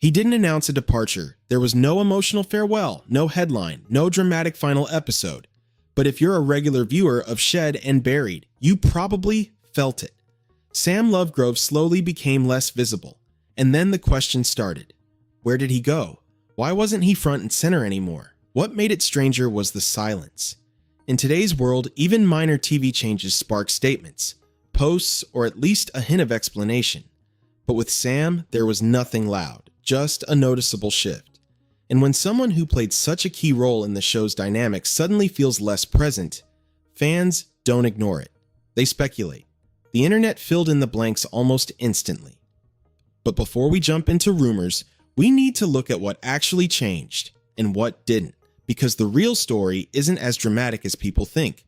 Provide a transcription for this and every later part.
He didn't announce a departure. There was no emotional farewell, no headline, no dramatic final episode. But if you're a regular viewer of Shed and Buried, you probably felt it. Sam Lovegrove slowly became less visible. And then the question started. Where did he go? Why wasn't he front and center anymore? What made it stranger was the silence. In today's world, even minor TV changes spark statements, posts, or at least a hint of explanation. But with Sam, there was nothing loud, just a noticeable shift. And when someone who played such a key role in the show's dynamic suddenly feels less present, fans don't ignore it. They speculate. The internet filled in the blanks almost instantly. But before we jump into rumors, we need to look at what actually changed and what didn't, because the real story isn't as dramatic as people think.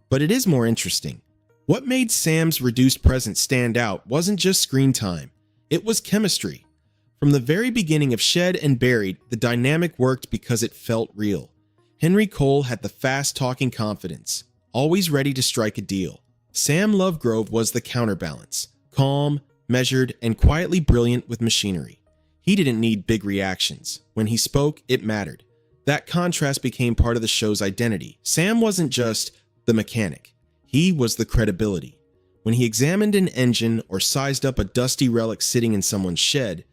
But it is more interesting. What made Sam's reduced presence stand out wasn't just screen time, it was chemistry. From the very beginning of Shed and Buried, the dynamic worked because it felt real. Henry Cole had the fast-talking confidence, always ready to strike a deal. Sam Lovegrove was the counterbalance, calm, measured, and quietly brilliant with machinery. He didn't need big reactions. When he spoke, it mattered. That contrast became part of the show's identity. Sam wasn't just the mechanic. He was the credibility. When he examined an engine or sized up a dusty relic sitting in someone's shed,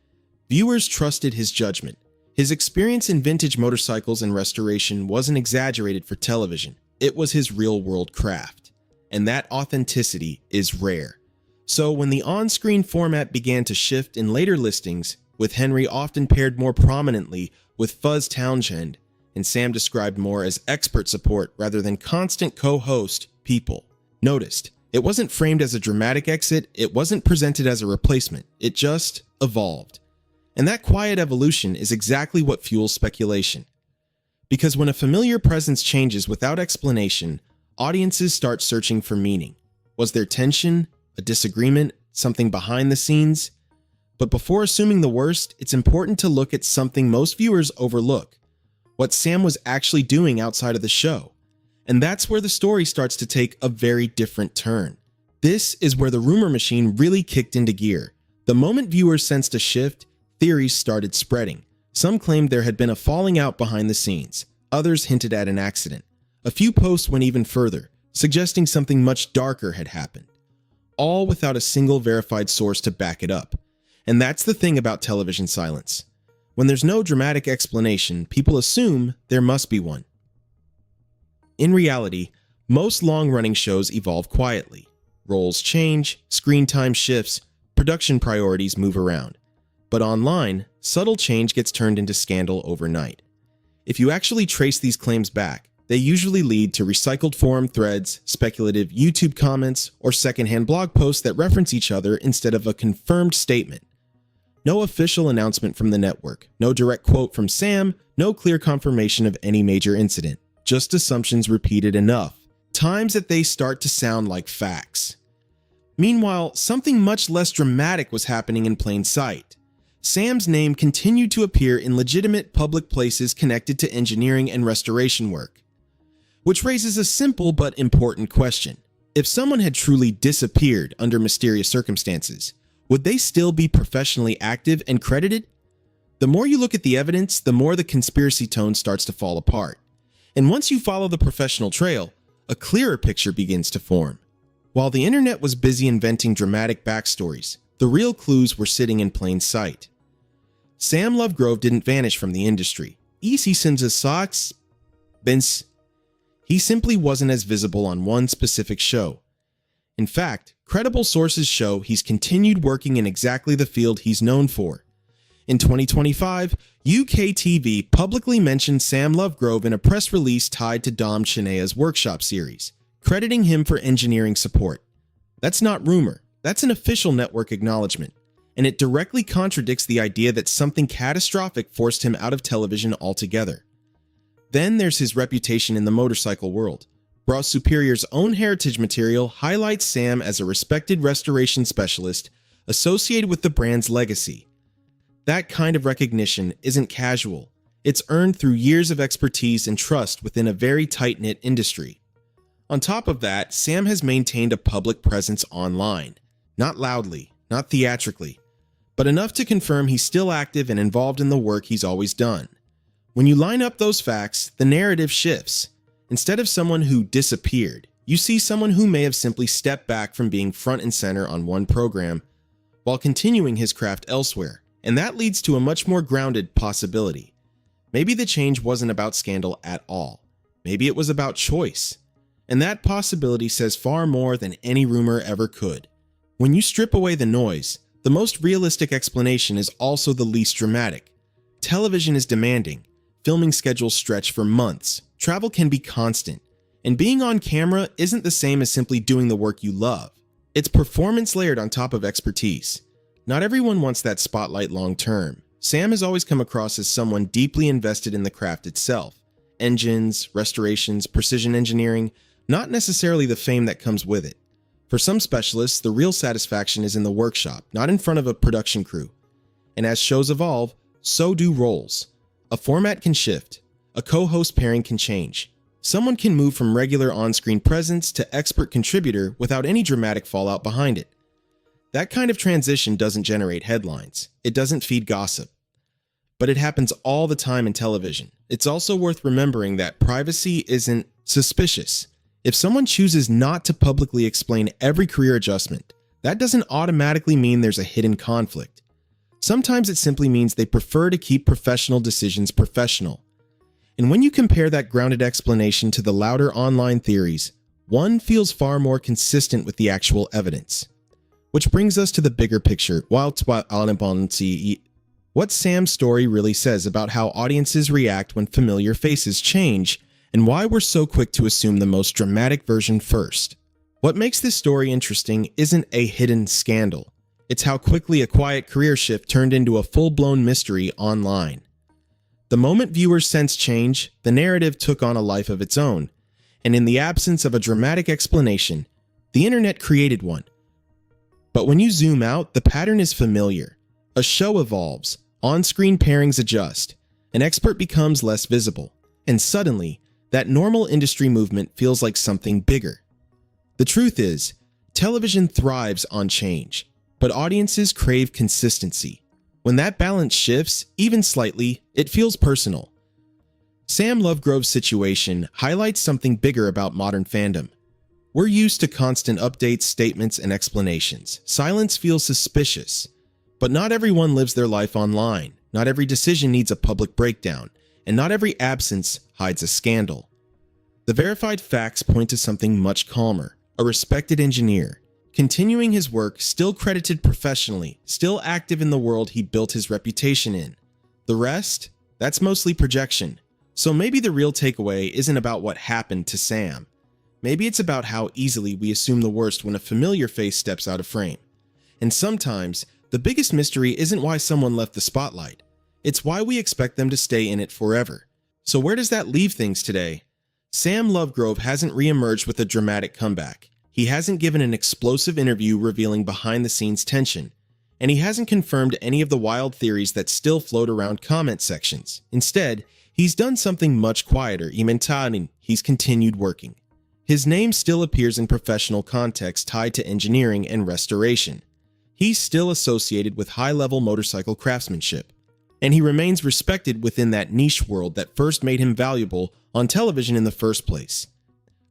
viewers trusted his judgment. His experience in vintage motorcycles and restoration wasn't exaggerated for television. It was his real-world craft. And that authenticity is rare. So when the on-screen format began to shift in later listings, with Henry often paired more prominently with Fuzz Townshend, and Sam described more as expert support rather than constant co-host, people noticed. It wasn't framed as a dramatic exit, it wasn't presented as a replacement, it just evolved. And that quiet evolution is exactly what fuels speculation. Because when a familiar presence changes without explanation, audiences start searching for meaning. Was there tension, a disagreement, something behind the scenes? But before assuming the worst, it's important to look at something most viewers overlook. What Sam was actually doing outside of the show. And that's where the story starts to take a very different turn. This is where the rumor machine really kicked into gear. The moment viewers sensed a shift, theories started spreading. Some claimed there had been a falling out behind the scenes. Others hinted at an accident. A few posts went even further, suggesting something much darker had happened. All without a single verified source to back it up. And that's the thing about television silence. When there's no dramatic explanation, people assume there must be one. In reality, most long-running shows evolve quietly. Roles change, screen time shifts, production priorities move around. But online, subtle change gets turned into scandal overnight. If you actually trace these claims back, they usually lead to recycled forum threads, speculative YouTube comments, or secondhand blog posts that reference each other instead of a confirmed statement. No official announcement from the network, no direct quote from Sam, no clear confirmation of any major incident, just assumptions repeated enough times that they start to sound like facts. Meanwhile, something much less dramatic was happening in plain sight. Sam's name continued to appear in legitimate public places connected to engineering and restoration work. Which raises a simple but important question. If someone had truly disappeared under mysterious circumstances, would they still be professionally active and credited? The more you look at the evidence, the more the conspiracy tone starts to fall apart. And once you follow the professional trail, a clearer picture begins to form. While the internet was busy inventing dramatic backstories, the real clues were sitting in plain sight. Sam Lovegrove didn't vanish from the industry. He simply wasn't as visible on one specific show. In fact, credible sources show he's continued working in exactly the field he's known for. In 2025, UK TV publicly mentioned Sam Lovegrove in a press release tied to Dom Chinea's workshop series, crediting him for engineering support. That's not rumor, that's an official network acknowledgement, and it directly contradicts the idea that something catastrophic forced him out of television altogether. Then there's his reputation in the motorcycle world. Bras Superior's own heritage material highlights Sam as a respected restoration specialist associated with the brand's legacy. That kind of recognition isn't casual. It's earned through years of expertise and trust within a very tight-knit industry. On top of that, Sam has maintained a public presence online. Not loudly, not theatrically, but enough to confirm he's still active and involved in the work he's always done. When you line up those facts, the narrative shifts. Instead of someone who disappeared, you see someone who may have simply stepped back from being front and center on one program while continuing his craft elsewhere, and that leads to a much more grounded possibility. Maybe the change wasn't about scandal at all. Maybe it was about choice. And that possibility says far more than any rumor ever could. When you strip away the noise, the most realistic explanation is also the least dramatic. Television is demanding. Filming schedules stretch for months. Travel can be constant. And being on camera isn't the same as simply doing the work you love. It's performance layered on top of expertise. Not everyone wants that spotlight long term. Sam has always come across as someone deeply invested in the craft itself. Engines, restorations, precision engineering, not necessarily the fame that comes with it. For some specialists, the real satisfaction is in the workshop, not in front of a production crew. And as shows evolve, so do roles. A format can shift. A co-host pairing can change. Someone can move from regular on-screen presence to expert contributor without any dramatic fallout behind it. That kind of transition doesn't generate headlines. It doesn't feed gossip. But it happens all the time in television. It's also worth remembering that privacy isn't suspicious. If someone chooses not to publicly explain every career adjustment, that doesn't automatically mean there's a hidden conflict. Sometimes it simply means they prefer to keep professional decisions professional. And when you compare that grounded explanation to the louder online theories, one feels far more consistent with the actual evidence. Which brings us to the bigger picture. What Sam's story really says about how audiences react when familiar faces change, and why we're so quick to assume the most dramatic version first. What makes this story interesting isn't a hidden scandal. It's how quickly a quiet career shift turned into a full-blown mystery online. The moment viewers sensed change, the narrative took on a life of its own, and in the absence of a dramatic explanation, the internet created one. But when you zoom out, the pattern is familiar. A show evolves, on-screen pairings adjust, an expert becomes less visible, and suddenly, that normal industry movement feels like something bigger. The truth is, television thrives on change, but audiences crave consistency. When that balance shifts, even slightly, it feels personal. Sam Lovegrove's situation highlights something bigger about modern fandom. We're used to constant updates, statements, and explanations. Silence feels suspicious. But not everyone lives their life online. Not every decision needs a public breakdown. And not every absence hides a scandal. The verified facts point to something much calmer. A respected engineer, continuing his work, still credited professionally, still active in the world he built his reputation in. The rest? That's mostly projection. So maybe the real takeaway isn't about what happened to Sam. Maybe it's about how easily we assume the worst when a familiar face steps out of frame. And sometimes, the biggest mystery isn't why someone left the spotlight. It's why we expect them to stay in it forever. So where does that leave things today? Sam Lovegrove hasn't re-emerged with a dramatic comeback. He hasn't given an explosive interview revealing behind-the-scenes tension. And he hasn't confirmed any of the wild theories that still float around comment sections. Instead, he's done something much quieter. He's continued working. His name still appears in professional context tied to engineering and restoration. He's still associated with high-level motorcycle craftsmanship. And he remains respected within that niche world that first made him valuable on television in the first place.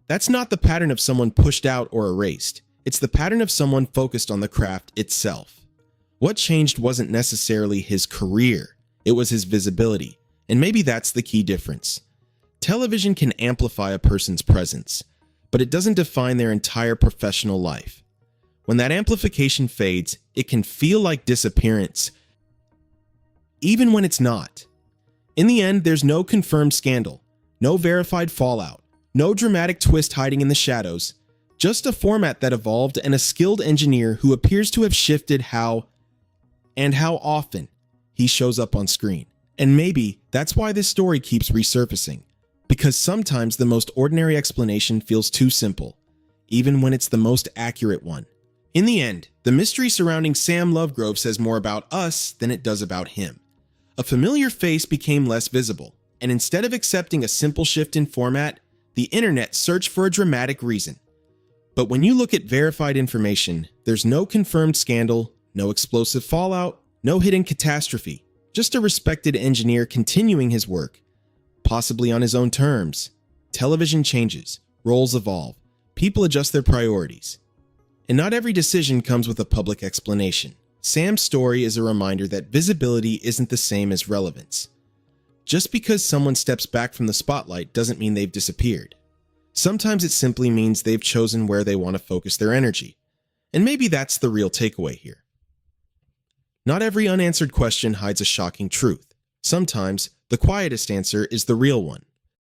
That's not the pattern of someone pushed out or erased. It's the pattern of someone focused on the craft itself. What changed wasn't necessarily his career, it was his visibility. And maybe that's the key difference. Television can amplify a person's presence, but it doesn't define their entire professional life. When that amplification fades, it can feel like disappearance, even when it's not. In the end, there's no confirmed scandal, no verified fallout, no dramatic twist hiding in the shadows, just a format that evolved and a skilled engineer who appears to have shifted how often he shows up on screen. And maybe that's why this story keeps resurfacing, because sometimes the most ordinary explanation feels too simple, even when it's the most accurate one. In the end, the mystery surrounding Sam Lovegrove says more about us than it does about him. A familiar face became less visible, and instead of accepting a simple shift in format, the internet searched for a dramatic reason. But when you look at verified information, there's no confirmed scandal, no explosive fallout, No hidden catastrophe, just a respected engineer continuing his work, possibly on his own terms. Television changes, roles evolve, people adjust their priorities. And not every decision comes with a public explanation. Sam's story is a reminder that visibility isn't the same as relevance. Just because someone steps back from the spotlight doesn't mean they've disappeared. Sometimes it simply means they've chosen where they want to focus their energy. And maybe that's the real takeaway here. Not every unanswered question hides a shocking truth. Sometimes, the quietest answer is the real one.